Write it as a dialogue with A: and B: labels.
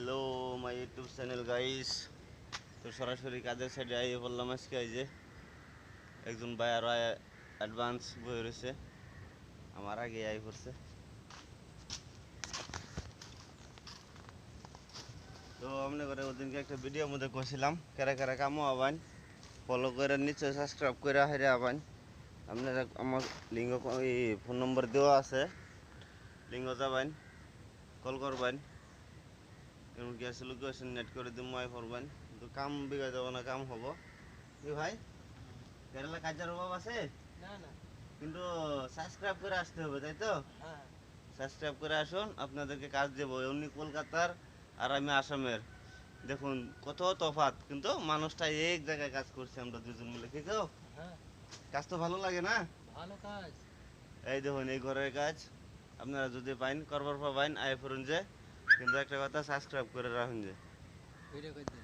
A: Hello my YouTube channel guys. তো সরাসরি কাজের সাইডে আইয়ে বললাম আজকে এই যে একজন ভাই আরো অ্যাডভান্স বয়ে রয়েছে, আমার আগে আই পড়ছে। তো মনে করে ওদিনকে একটা ভিডিওর মধ্যে কইছিলাম কারা কারা কামো আবান ফলো করে নিচে সাবস্ক্রাইব করে হাইরে আবান। আপনারা আমার লিঙ্ক ফোন নম্বর দেওয়া আছে, লিঙ্ক যাবেন, কল করবেন, এমনকি আছে লোকেশন নেট করে দিন মাই করবেন। কিন্তু কাম বিগা যাব না, কাম হবো কি ভাই? কেরালা কাজের অভাব আছে
B: না না,
A: কিন্তু সাবস্ক্রাইব করে আসতে হবে, তাই তো?
B: হ্যাঁ
A: সাবস্ক্রাইব করে আসুন, আপনাদেরকে কাজ দেবো। উনি কলকাতার আর আমি আসামের, দেখুন কত তফাৎ, কিন্তু মানুষটা এক জায়গায় কাজ করছে আমরা দুজন মিলে, কি গো?
B: হ্যাঁ,
A: কাজ তো ভালো লাগে না?
B: ভালো কাজ।
A: এই দেখুন এই ঘরের কাজ আপনারা যদি পাইন করবার পাবেন আয় ফুরুন যে, কিন্তু একটা কথা সাবস্ক্রাইব করে রাখুন যে।
B: ভিডিও করে দিন।